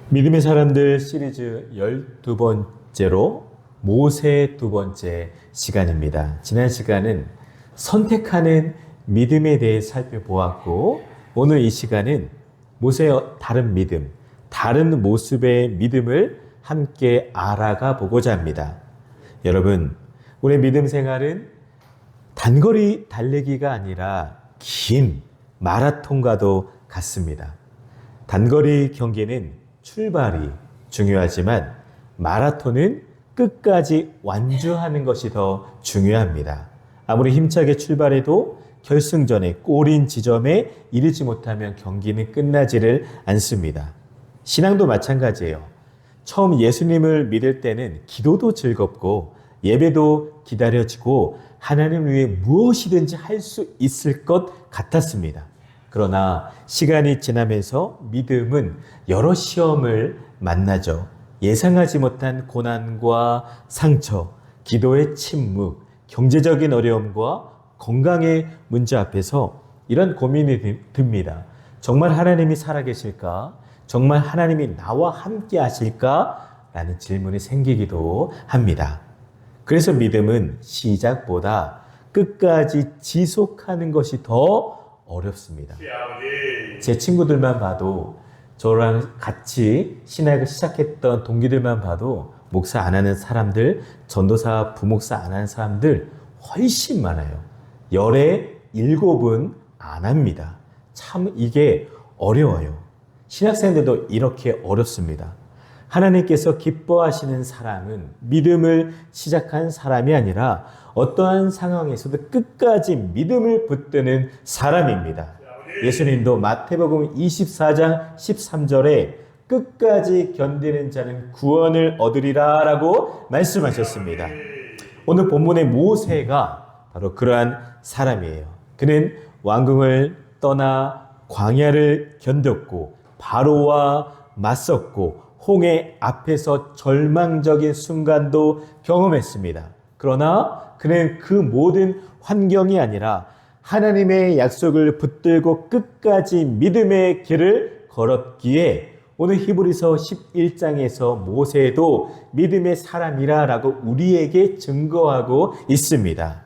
믿음의 사람들 시리즈 12번째로 모세 두 번째 시간입니다. 지난 시간은 선택하는 믿음에 대해 살펴보았고, 오늘 이 시간은 모세의 다른 믿음, 다른 모습의 믿음을 함께 알아가 보고자 합니다. 여러분, 우리의 믿음 생활은 단거리 달리기가 아니라 긴 마라톤과도 같습니다. 단거리 경기는 출발이 중요하지만 마라톤은 끝까지 완주하는 것이 더 중요합니다. 아무리 힘차게 출발해도 결승전의 골인 지점에 이르지 못하면 경기는 끝나지를 않습니다. 신앙도 마찬가지예요. 처음 예수님을 믿을 때는 기도도 즐겁고 예배도 기다려지고 하나님 위해 무엇이든지 할 수 있을 것 같았습니다. 그러나 시간이 지나면서 믿음은 여러 시험을 만나죠. 예상하지 못한 고난과 상처, 기도의 침묵, 경제적인 어려움과 건강의 문제 앞에서 이런 고민이 듭니다. 정말 하나님이 살아계실까? 정말 하나님이 나와 함께 하실까? 라는 질문이 생기기도 합니다. 그래서 믿음은 시작보다 끝까지 지속하는 것이 더 어렵습니다. 제 친구들만 봐도, 저랑 같이 신학을 시작했던 동기들만 봐도 목사 안 하는 사람들, 전도사, 부목사 안 하는 사람들 훨씬 많아요. 열에 7은 안 합니다. 참 이게 어려워요. 신학생들도 이렇게 어렵습니다. 하나님께서 기뻐하시는 사람은 믿음을 시작한 사람이 아니라 어떠한 상황에서도 끝까지 믿음을 붙드는 사람입니다. 예수님도 마태복음 24장 13절에 끝까지 견디는 자는 구원을 얻으리라 라고 말씀하셨습니다. 오늘 본문의 모세가 바로 그러한 사람이에요. 그는 왕궁을 떠나 광야를 견뎠고 바로와 맞섰고 홍해 앞에서 절망적인 순간도 경험했습니다. 그러나 그는 그 모든 환경이 아니라 하나님의 약속을 붙들고 끝까지 믿음의 길을 걸었기에 오늘 히브리서 11장에서 모세도 믿음의 사람이라고 우리에게 증거하고 있습니다.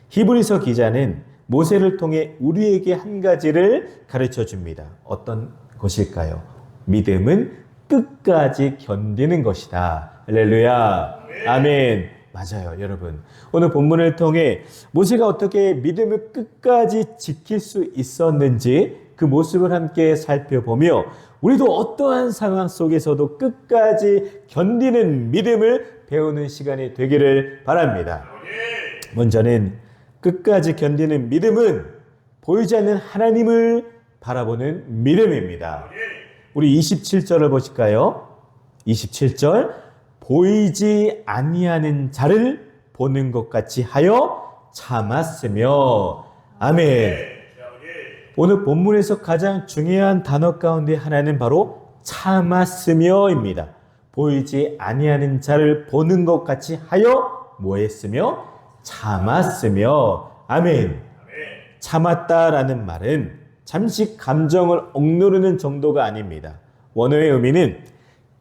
히브리서 기자는 모세를 통해 우리에게 한 가지를 가르쳐 줍니다. 어떤 것일까요? 믿음은 끝까지 견디는 것이다. 할렐루야. 아멘. 맞아요, 여러분. 오늘 본문을 통해 모세가 어떻게 믿음을 끝까지 지킬 수 있었는지 그 모습을 함께 살펴보며 우리도 어떠한 상황 속에서도 끝까지 견디는 믿음을 배우는 시간이 되기를 바랍니다. 먼저는 끝까지 견디는 믿음은 보이지 않는 하나님을 바라보는 믿음입니다. 우리 27절을 보실까요? 27절. 보이지 아니하는 자를 보는 것 같이 하여 참았으며. 아멘. 오늘 본문에서 가장 중요한 단어 가운데 하나는 바로 참았으며입니다. 보이지 아니하는 자를 보는 것 같이 하여 뭐 했으며? 참았으며. 아멘. 참았다라는 말은 잠시 감정을 억누르는 정도가 아닙니다. 원어의 의미는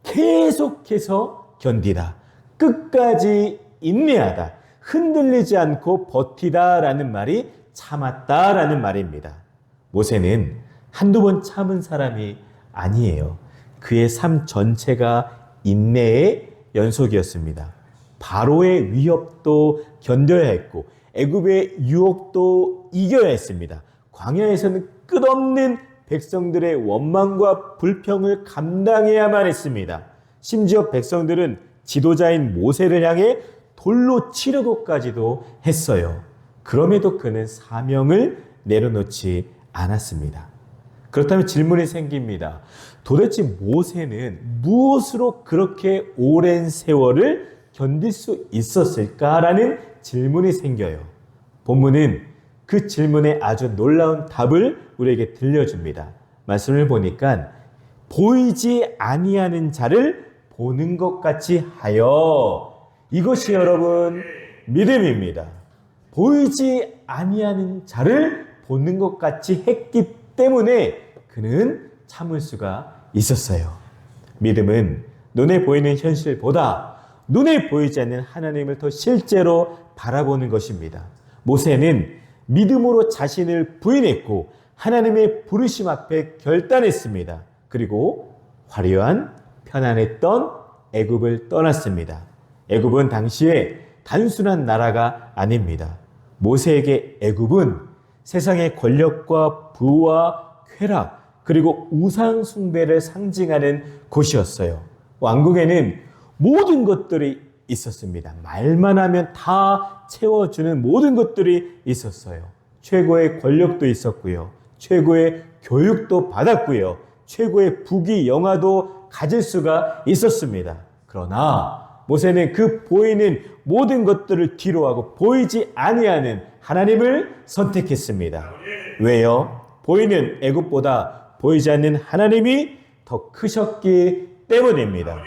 계속해서 견디다, 끝까지 인내하다, 흔들리지 않고 버티다라는 말이 참았다라는 말입니다. 모세는 한두 번 참은 사람이 아니에요. 그의 삶 전체가 인내의 연속이었습니다. 바로의 위협도 견뎌야 했고 애굽의 유혹도 이겨야 했습니다. 광야에서는 끝없는 백성들의 원망과 불평을 감당해야만 했습니다. 심지어 백성들은 지도자인 모세를 향해 돌로 치려고까지도 했어요. 그럼에도 그는 사명을 내려놓지 않았습니다. 그렇다면 질문이 생깁니다. 도대체 모세는 무엇으로 그렇게 오랜 세월을 견딜 수 있었을까라는 질문이 생겨요. 본문은 그 질문에 아주 놀라운 답을 우리에게 들려줍니다. 말씀을 보니까 보이지 아니하는 자를 보는 것 같이 하여, 이것이 여러분 믿음입니다. 보이지 아니하는 자를 보는 것 같이 했기 때문에 그는 참을 수가 있었어요. 믿음은 눈에 보이는 현실보다 눈에 보이지 않는 하나님을 더 실제로 바라보는 것입니다. 모세는 믿음으로 자신을 부인했고 하나님의 부르심 앞에 결단했습니다. 그리고 화려한 편안했던 애굽을 떠났습니다. 애굽은 당시에 단순한 나라가 아닙니다. 모세에게 애굽은 세상의 권력과 부와 쾌락 그리고 우상 숭배를 상징하는 곳이었어요. 왕궁에는 모든 것들이 있었습니다. 말만 하면 다 채워주는 모든 것들이 있었어요. 최고의 권력도 있었고요. 최고의 교육도 받았고요. 최고의 부귀 영화도 가질 수가 있었습니다. 그러나 모세는 그 보이는 모든 것들을 뒤로하고 보이지 아니하는 하나님을 선택했습니다. 왜요? 보이는 애굽보다 보이지 않는 하나님이 더 크셨기 때문입니다.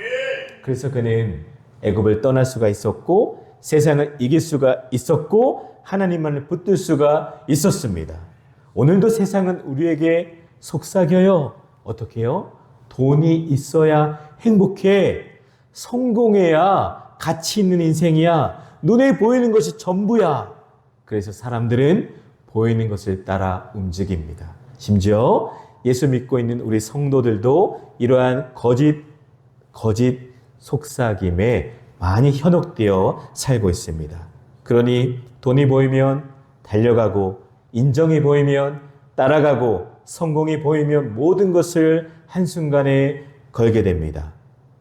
그래서 그는 애굽을 떠날 수가 있었고 세상을 이길 수가 있었고 하나님만을 붙들 수가 있었습니다. 오늘도 세상은 우리에게 속삭여요. 어떻게 해요? 돈이 있어야 행복해. 성공해야 가치 있는 인생이야. 눈에 보이는 것이 전부야. 그래서 사람들은 보이는 것을 따라 움직입니다. 심지어 예수 믿고 있는 우리 성도들도 이러한 거짓 속삭임에 많이 현혹되어 살고 있습니다. 그러니 돈이 보이면 달려가고 인정이 보이면 따라가고 성공이 보이면 모든 것을 한순간에 걸게 됩니다.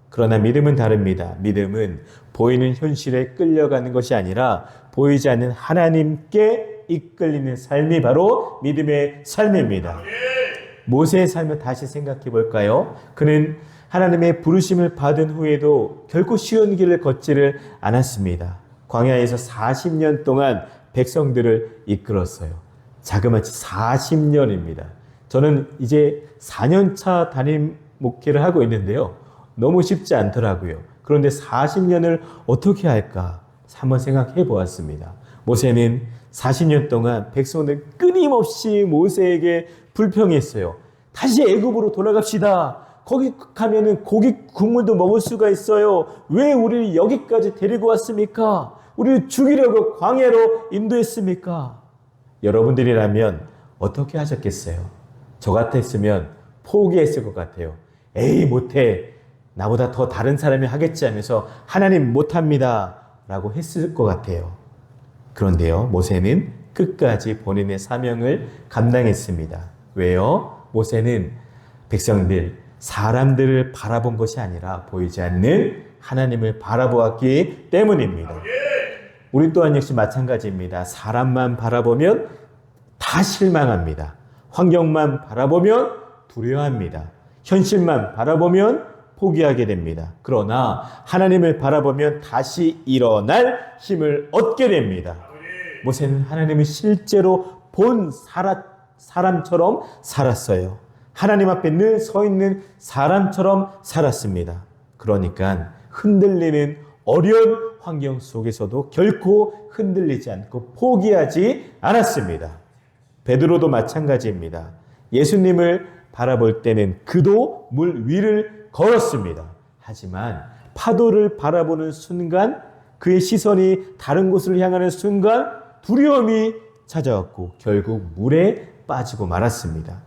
그러나 믿음은 다릅니다. 믿음은 보이는 현실에 끌려가는 것이 아니라 보이지 않는 하나님께 이끌리는 삶이 바로 믿음의 삶입니다. 모세의 삶을 다시 생각해 볼까요? 그는 하나님의 부르심을 받은 후에도 결코 쉬운 길을 걷지를 않았습니다. 광야에서 40년 동안 백성들을 이끌었어요. 자그마치 40년입니다. 저는 이제 4년차 담임 목회를 하고 있는데요. 너무 쉽지 않더라고요. 그런데 40년을 어떻게 할까 한번 생각해 보았습니다. 모세는 40년 동안 백성들 끊임없이 모세에게 불평했어요. 다시 애굽으로 돌아갑시다. 거기 가면은 고기 국물도 먹을 수가 있어요. 왜 우리를 여기까지 데리고 왔습니까? 우리를 죽이려고 광야로 인도했습니까? 여러분들이라면 어떻게 하셨겠어요? 저 같았으면 포기했을 것 같아요. 에이 못해. 나보다 더 다른 사람이 하겠지 하면서 하나님 못합니다 라고 했을 것 같아요. 그런데요, 모세는 끝까지 본인의 사명을 감당했습니다. 왜요? 모세는 백성들, 사람들을 바라본 것이 아니라 보이지 않는 하나님을 바라보았기 때문입니다. 우리 또한 역시 마찬가지입니다. 사람만 바라보면 다 실망합니다. 환경만 바라보면 두려워합니다. 현실만 바라보면 포기하게 됩니다. 그러나 하나님을 바라보면 다시 일어날 힘을 얻게 됩니다. 모세는 하나님을 실제로 본 사람처럼 살았어요. 하나님 앞에 늘 서 있는 사람처럼 살았습니다. 그러니까 흔들리는 어려운 환경 속에서도 결코 흔들리지 않고 포기하지 않았습니다. 베드로도 마찬가지입니다. 예수님을 바라볼 때는 그도 물 위를 걸었습니다. 하지만 파도를 바라보는 순간 그의 시선이 다른 곳을 향하는 순간 두려움이 찾아왔고 결국 물에 빠지고 말았습니다.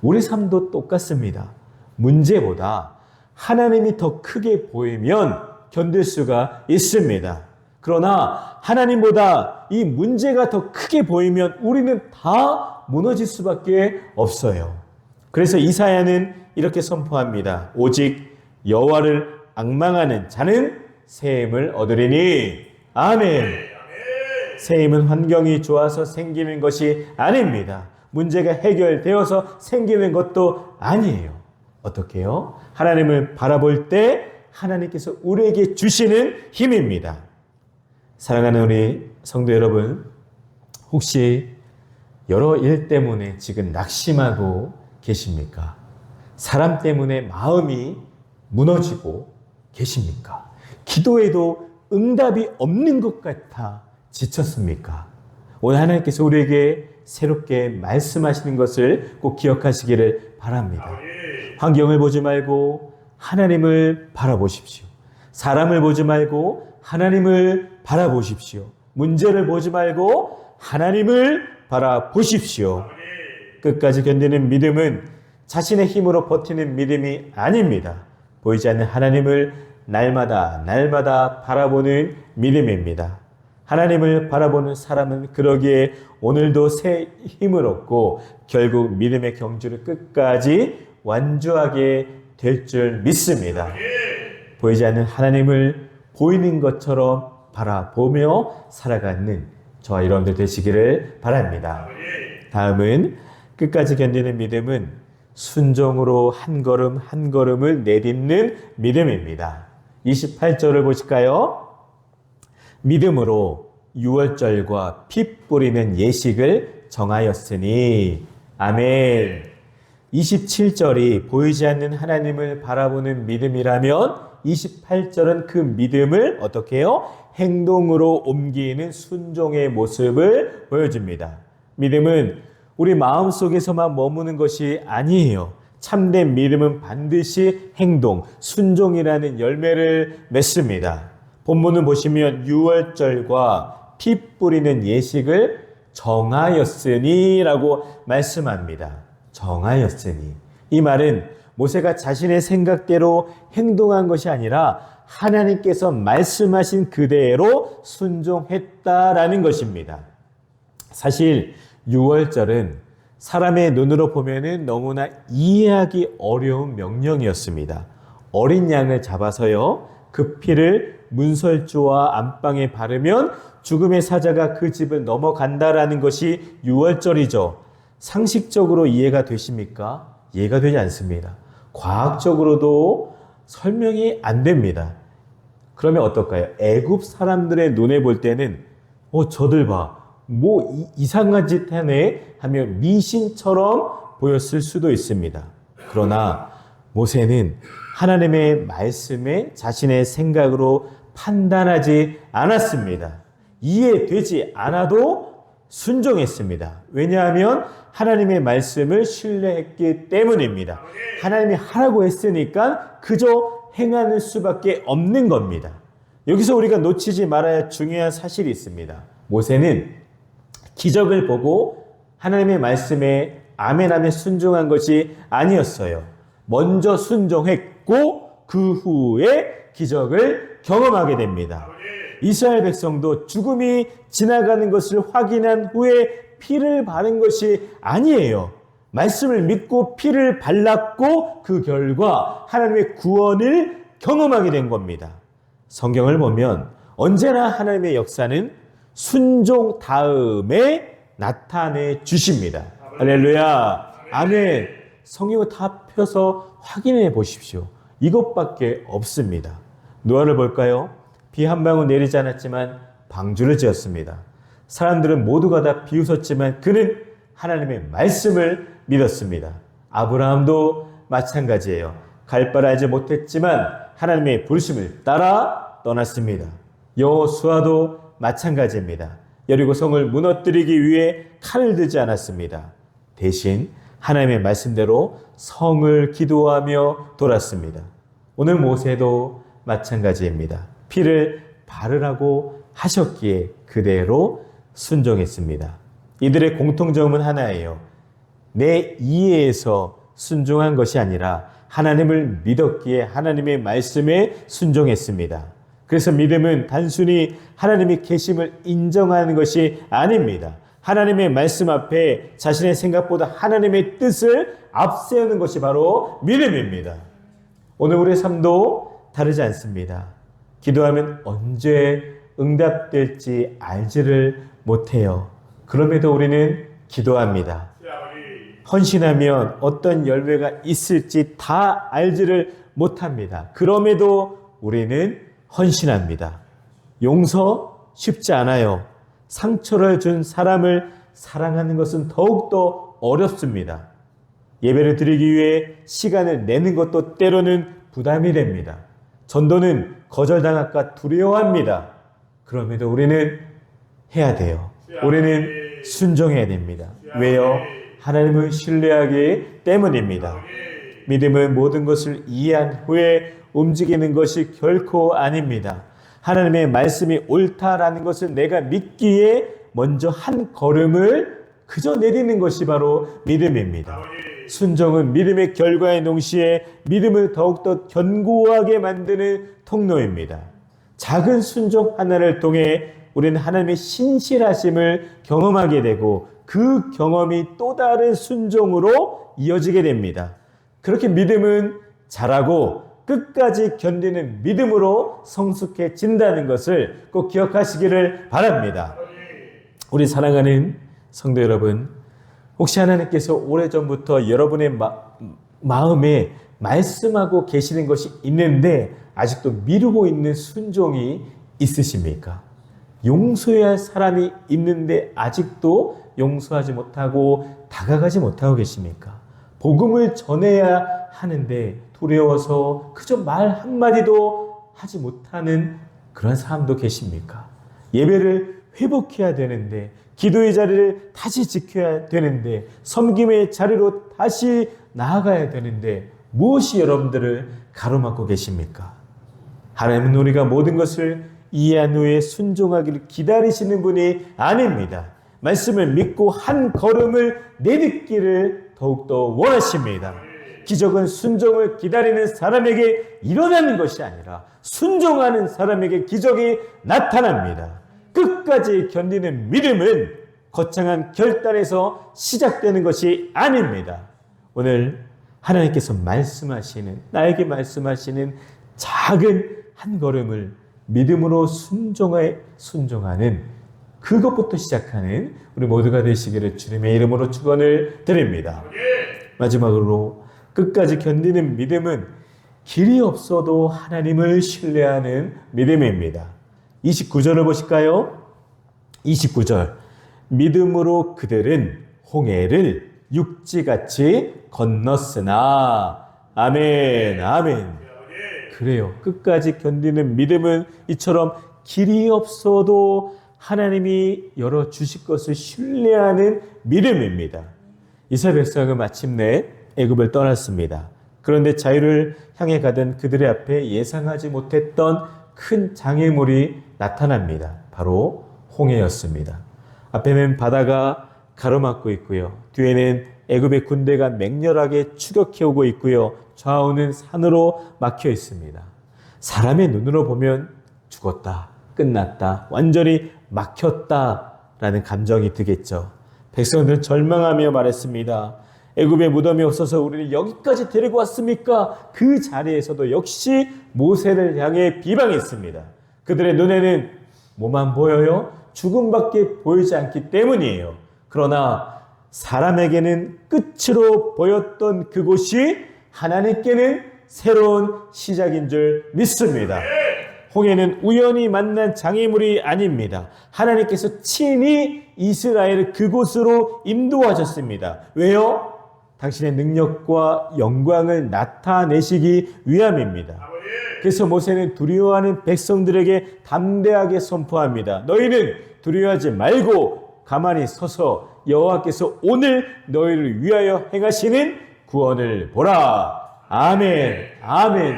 우리 삶도 똑같습니다. 문제보다 하나님이 더 크게 보이면 견딜 수가 있습니다. 그러나 하나님보다 이 문제가 더 크게 보이면 우리는 다 무너질 수밖에 없어요. 그래서 이사야는 이렇게 선포합니다. 오직 여호와를 앙망하는 자는 새 힘을 얻으리니. 아멘. 새 힘은 환경이 좋아서 생기는 것이 아닙니다. 문제가 해결되어서 생기는 것도 아니에요. 어떻게 해요? 하나님을 바라볼 때 하나님께서 우리에게 주시는 힘입니다. 사랑하는 우리 성도 여러분, 혹시 여러 일 때문에 지금 낙심하고 계십니까? 사람 때문에 마음이 무너지고 계십니까? 기도에도 응답이 없는 것 같아 지쳤습니까? 오늘 하나님께서 우리에게 새롭게 말씀하시는 것을 꼭 기억하시기를 바랍니다. 환경을 보지 말고 하나님을 바라보십시오. 사람을 보지 말고 하나님을 바라보십시오. 문제를 보지 말고 하나님을 바라보십시오. 끝까지 견디는 믿음은 자신의 힘으로 버티는 믿음이 아닙니다. 보이지 않는 하나님을 날마다 바라보는 믿음입니다. 하나님을 바라보는 사람은 그러기에 오늘도 새 힘을 얻고 결국 믿음의 경주를 끝까지 완주하게 될 줄 믿습니다. 보이지 않는 하나님을 보이는 것처럼 바라보며 살아가는 저와 여러분들 되시기를 바랍니다. 다음은 끝까지 견디는 믿음은 순종으로 한 걸음 한 걸음을 내딛는 믿음입니다. 28절을 보실까요? 믿음으로 유월절과 피 뿌리는 예식을 정하였으니. 아멘. 27절이 보이지 않는 하나님을 바라보는 믿음이라면 28절은 그 믿음을 어떻게 해요? 행동으로 옮기는 순종의 모습을 보여줍니다. 믿음은 우리 마음속에서만 머무는 것이 아니에요. 참된 믿음은 반드시 행동, 순종이라는 열매를 맺습니다. 본문을 보시면 유월절과 피 뿌리는 예식을 정하였으니 라고 말씀합니다. 정하였으니. 이 말은 모세가 자신의 생각대로 행동한 것이 아니라 하나님께서 말씀하신 그대로 순종했다라는 것입니다. 사실 유월절은 사람의 눈으로 보면은 너무나 이해하기 어려운 명령이었습니다. 어린 양을 잡아서요, 그 피를 문설주와 안방에 바르면 죽음의 사자가 그 집을 넘어간다라는 것이 유월절이죠. 상식적으로 이해가 되십니까? 이해가 되지 않습니다. 과학적으로도 설명이 안 됩니다. 그러면 어떨까요? 애굽 사람들의 눈에 볼 때는 저들 봐, 뭐 이상한 짓 하네 하며 미신처럼 보였을 수도 있습니다. 그러나 모세는 하나님의 말씀에 자신의 생각으로 판단하지 않았습니다. 이해되지 않아도 순종했습니다. 왜냐하면 하나님의 말씀을 신뢰했기 때문입니다. 하나님이 하라고 했으니까 그저 행하는 수밖에 없는 겁니다. 여기서 우리가 놓치지 말아야 중요한 사실이 있습니다. 모세는 기적을 보고 하나님의 말씀에 아멘하며 순종한 것이 아니었어요. 먼저 순종했고 그 후에 기적을 경험하게 됩니다. 이스라엘 백성도 죽음이 지나가는 것을 확인한 후에 피를 바른 것이 아니에요. 말씀을 믿고 피를 발랐고 그 결과 하나님의 구원을 경험하게 된 겁니다. 성경을 보면 언제나 하나님의 역사는 순종 다음에 나타내 주십니다. 할렐루야. 아멘. 성경을 다 펴서 확인해 보십시오. 이것밖에 없습니다. 노아를 볼까요? 비 한 방울 내리지 않았지만 방주를 지었습니다. 사람들은 모두가 다 비웃었지만 그는 하나님의 말씀을 믿었습니다. 아브라함도 마찬가지예요. 갈 바를 알지 못했지만 하나님의 부르심을 따라 떠났습니다. 여호수아도 마찬가지입니다. 여리고성을 무너뜨리기 위해 칼을 들지 않았습니다. 대신 하나님의 말씀대로 성을 기도하며 돌았습니다. 오늘 모세도 마찬가지입니다. 피를 바르라고 하셨기에 그대로 순종했습니다. 이들의 공통점은 하나예요. 내 이해에서 순종한 것이 아니라 하나님을 믿었기에 하나님의 말씀에 순종했습니다. 그래서 믿음은 단순히 하나님이 계심을 인정하는 것이 아닙니다. 하나님의 말씀 앞에 자신의 생각보다 하나님의 뜻을 앞세우는 것이 바로 믿음입니다. 오늘 우리의 삶도 다르지 않습니다. 기도하면 언제 응답될지 알지를 못해요. 그럼에도 우리는 기도합니다. 헌신하면 어떤 열매가 있을지 다 알지를 못합니다. 그럼에도 우리는 헌신합니다. 용서 쉽지 않아요. 상처를 준 사람을 사랑하는 것은 더욱더 어렵습니다. 예배를 드리기 위해 시간을 내는 것도 때로는 부담이 됩니다. 전도는 거절당할까 두려워합니다. 그럼에도 우리는 해야 돼요. 우리는 순종해야 됩니다. 왜요? 하나님을 신뢰하기 때문입니다. 믿음은 모든 것을 이해한 후에 움직이는 것이 결코 아닙니다. 하나님의 말씀이 옳다라는 것을 내가 믿기에 먼저 한 걸음을 그저 내딛는 것이 바로 믿음입니다. 순종은 믿음의 결과의 동시에 믿음을 더욱더 견고하게 만드는 통로입니다. 작은 순종 하나를 통해 우리는 하나님의 신실하심을 경험하게 되고 그 경험이 또 다른 순종으로 이어지게 됩니다. 그렇게 믿음은 자라고 끝까지 견디는 믿음으로 성숙해진다는 것을 꼭 기억하시기를 바랍니다. 우리 사랑하는 성도 여러분, 혹시 하나님께서 오래전부터 여러분의 마음에 말씀하고 계시는 것이 있는데 아직도 미루고 있는 순종이 있으십니까? 용서해야 할 사람이 있는데 아직도 용서하지 못하고 다가가지 못하고 계십니까? 복음을 전해야 하는데 두려워서 그저 말 한마디도 하지 못하는 그런 사람도 계십니까? 예배를 회복해야 되는데 기도의 자리를 다시 지켜야 되는데 섬김의 자리로 다시 나아가야 되는데 무엇이 여러분들을 가로막고 계십니까? 하나님은 우리가 모든 것을 이해한 후에 순종하기를 기다리시는 분이 아닙니다. 말씀을 믿고 한 걸음을 내딛기를 더욱더 원하십니다. 기적은 순종을 기다리는 사람에게 일어나는 것이 아니라 순종하는 사람에게 기적이 나타납니다. 끝까지 견디는 믿음은 거창한 결단에서 시작되는 것이 아닙니다. 오늘 하나님께서 나에게 말씀하시는 작은 한 걸음을 믿음으로 순종하는 그것부터 시작하는 우리 모두가 되시기를 주님의 이름으로 축원을 드립니다. 마지막으로 끝까지 견디는 믿음은 길이 없어도 하나님을 신뢰하는 믿음입니다. 29절을 보실까요? 29절. 믿음으로 그들은 홍해를 육지같이 건넜으나. 아멘, 아멘. 그래요. 끝까지 견디는 믿음은 이처럼 길이 없어도 하나님이 열어주실 것을 신뢰하는 믿음입니다. 이스라엘 백성은 마침내 애굽을 떠났습니다. 그런데 자유를 향해 가던 그들의 앞에 예상하지 못했던 큰 장애물이 나타납니다. 바로 홍해였습니다. 앞에는 바다가 가로막고 있고요. 뒤에는 애굽의 군대가 맹렬하게 추격해오고 있고요. 좌우는 산으로 막혀 있습니다. 사람의 눈으로 보면 죽었다, 끝났다, 완전히 막혔다라는 감정이 들겠죠. 백성들은 절망하며 말했습니다. 애굽의 무덤이 없어서 우리를 여기까지 데리고 왔습니까? 그 자리에서도 역시 모세를 향해 비방했습니다. 그들의 눈에는 뭐만 보여요? 죽음밖에 보이지 않기 때문이에요. 그러나 사람에게는 끝으로 보였던 그곳이 하나님께는 새로운 시작인 줄 믿습니다. 홍해는 우연히 만난 장애물이 아닙니다. 하나님께서 친히 이스라엘을 그곳으로 인도하셨습니다. 왜요? 당신의 능력과 영광을 나타내시기 위함입니다. 그래서 모세는 두려워하는 백성들에게 담대하게 선포합니다. 너희는 두려워하지 말고 가만히 서서 여호와께서 오늘 너희를 위하여 행하시는 구원을 보라. 아멘, 아멘.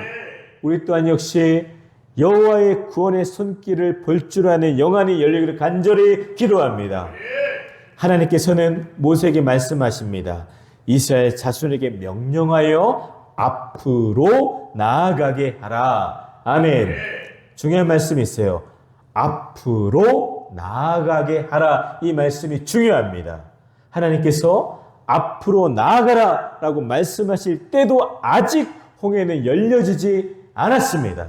우리 또한 역시 여호와의 구원의 손길을 볼 줄 아는 영안이 열리기를 간절히 기도합니다. 하나님께서는 모세에게 말씀하십니다. 이스라엘 자손에게 명령하여 앞으로 나아가게 하라. 아멘. 중요한 말씀이 있어요. 앞으로 나아가게 하라. 이 말씀이 중요합니다. 하나님께서 앞으로 나아가라 라고 말씀하실 때도 아직 홍해는 열려지지 않았습니다.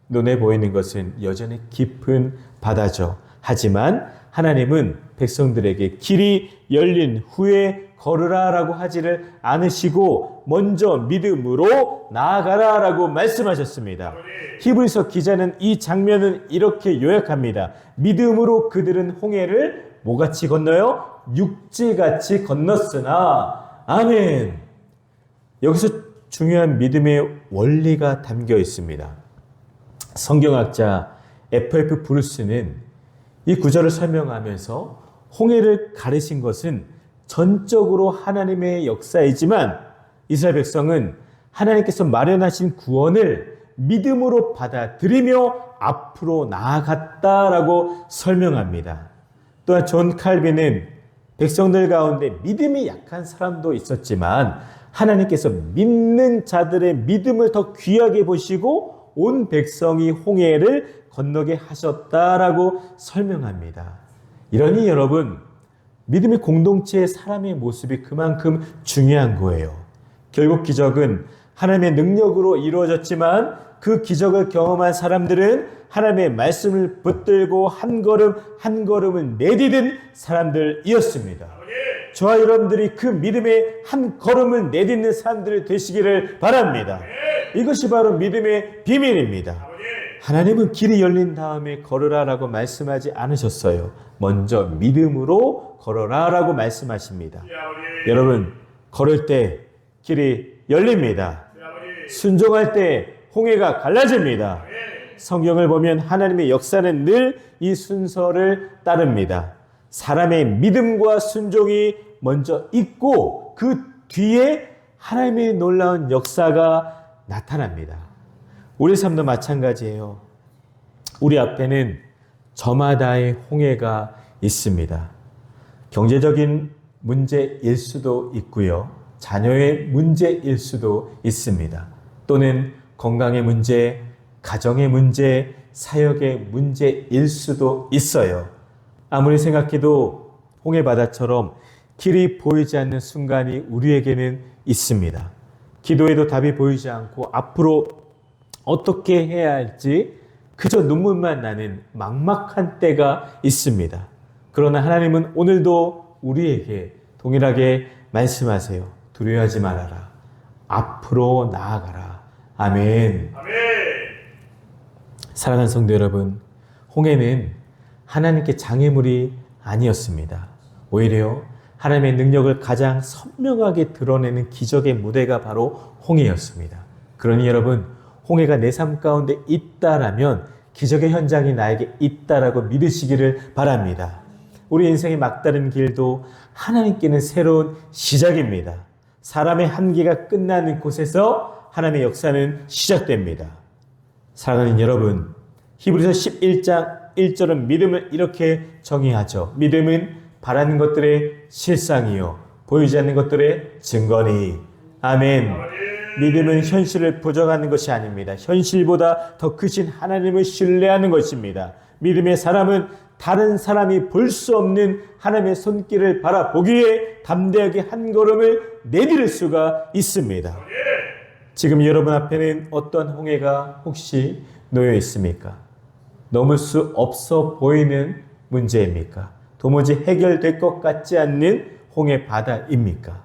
눈에 보이는 것은 여전히 깊은 바다죠. 하지만 하나님은 백성들에게 길이 열린 후에 걸으라 라고 하지를 않으시고 먼저 믿음으로 나아가라 라고 말씀하셨습니다. 히브리서 기자는 이 장면을 이렇게 요약합니다. 믿음으로 그들은 홍해를 뭐같이 건너요? 육지같이 건넜으나. 아멘. 여기서 중요한 믿음의 원리가 담겨 있습니다. 성경학자 F.F. 브루스는 이 구절을 설명하면서 홍해를 가르신 것은 전적으로 하나님의 역사이지만 이스라엘 백성은 하나님께서 마련하신 구원을 믿음으로 받아들이며 앞으로 나아갔다라고 설명합니다. 또한 존 칼빈은 백성들 가운데 믿음이 약한 사람도 있었지만 하나님께서 믿는 자들의 믿음을 더 귀하게 보시고 온 백성이 홍해를 건너게 하셨다라고 설명합니다. 이러니 여러분, 믿음의 공동체의 사람의 모습이 그만큼 중요한 거예요. 결국 기적은 하나님의 능력으로 이루어졌지만 그 기적을 경험한 사람들은 하나님의 말씀을 붙들고 한 걸음 한 걸음을 내디딘 사람들이었습니다. 저와 여러분들이 그 믿음의 한 걸음을 내딛는 사람들이 되시기를 바랍니다. 이것이 바로 믿음의 비밀입니다. 하나님은 길이 열린 다음에 걸으라라고 말씀하지 않으셨어요. 먼저 믿음으로 걸어라라고 말씀하십니다. 여러분, 걸을 때 길이 열립니다. 순종할 때 홍해가 갈라집니다. 성경을 보면 하나님의 역사는 늘 이 순서를 따릅니다. 사람의 믿음과 순종이 먼저 있고 그 뒤에 하나님의 놀라운 역사가 나타납니다. 우리 삶도 마찬가지예요. 우리 앞에는 저마다의 홍해가 있습니다. 경제적인 문제일 수도 있고요. 자녀의 문제일 수도 있습니다. 또는 건강의 문제, 가정의 문제, 사역의 문제일 수도 있어요. 아무리 생각해도 홍해바다처럼 길이 보이지 않는 순간이 우리에게는 있습니다. 기도해도 답이 보이지 않고 앞으로 어떻게 해야 할지 그저 눈물만 나는 막막한 때가 있습니다. 그러나 하나님은 오늘도 우리에게 동일하게 말씀하세요. 두려워하지 말아라. 앞으로 나아가라. 아멘. 사랑하는 성도 여러분, 홍해는 하나님께 장애물이 아니었습니다. 오히려 하나님의 능력을 가장 선명하게 드러내는 기적의 무대가 바로 홍해였습니다. 그러니 여러분, 홍해가 내 삶 가운데 있다라면 기적의 현장이 나에게 있다라고 믿으시기를 바랍니다. 우리 인생의 막다른 길도 하나님께는 새로운 시작입니다. 사람의 한계가 끝나는 곳에서 하나님의 역사는 시작됩니다. 사랑하는 여러분, 히브리서 11장 1절은 믿음을 이렇게 정의하죠. 믿음은 바라는 것들의 실상이요 보이지 않는 것들의 증거니. 아멘. 믿음은 현실을 부정하는 것이 아닙니다. 현실보다 더 크신 하나님을 신뢰하는 것입니다. 믿음의 사람은 다른 사람이 볼 수 없는 하나님의 손길을 바라보기에 담대하게 한 걸음을 내디딜 수가 있습니다. 지금 여러분 앞에는 어떤 홍해가 혹시 놓여 있습니까? 넘을 수 없어 보이는 문제입니까? 도무지 해결될 것 같지 않는 홍해 바다입니까?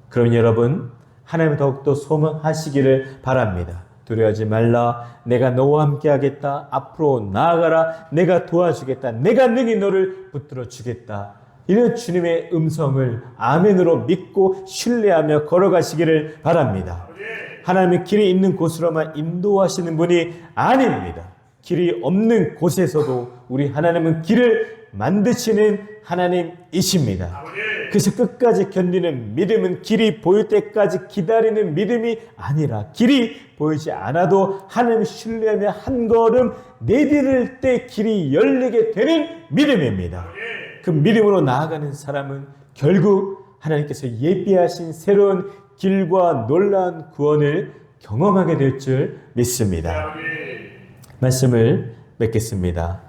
그럼 여러분, 하나님을 더욱더 소망하시기를 바랍니다. 두려워하지 말라. 내가 너와 함께 하겠다. 앞으로 나아가라. 내가 도와주겠다. 내가 능히 너를 붙들어 주겠다. 이런 주님의 음성을 아멘으로 믿고 신뢰하며 걸어가시기를 바랍니다. 하나님의 길이 있는 곳으로만 인도하시는 분이 아닙니다. 길이 없는 곳에서도 우리 하나님은 길을 만드시는 하나님이십니다. 그래서 끝까지 견디는 믿음은 길이 보일 때까지 기다리는 믿음이 아니라 길이 보이지 않아도 하나님을 신뢰하며 한 걸음 내디딜 때 길이 열리게 되는 믿음입니다. 그 믿음으로 나아가는 사람은 결국 하나님께서 예비하신 새로운 길과 놀라운 구원을 경험하게 될 줄 믿습니다. 말씀을 맺겠습니다.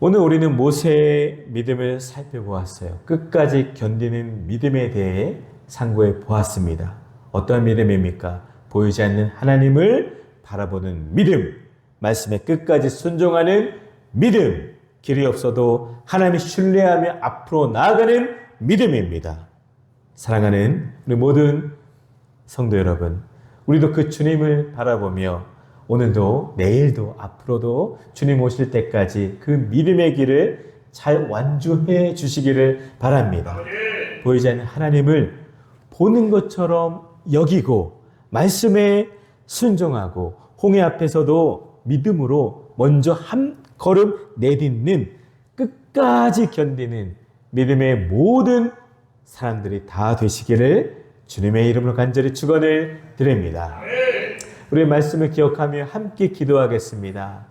오늘 우리는 모세의 믿음을 살펴보았어요. 끝까지 견디는 믿음에 대해 상고해 보았습니다. 어떠한 믿음입니까? 보이지 않는 하나님을 바라보는 믿음, 말씀에 끝까지 순종하는 믿음, 길이 없어도 하나님을 신뢰하며 앞으로 나아가는 믿음입니다. 사랑하는 우리 모든 성도 여러분, 우리도 그 주님을 바라보며 오늘도 내일도 앞으로도 주님 오실 때까지 그 믿음의 길을 잘 완주해 주시기를 바랍니다. 보이지 않는 하나님을 보는 것처럼 여기고 말씀에 순종하고 홍해 앞에서도 믿음으로 먼저 한 걸음 내딛는 끝까지 견디는 믿음의 모든 사람들이 다 되시기를 주님의 이름으로 간절히 축원을 드립니다. 우리의 말씀을 기억하며 함께 기도하겠습니다.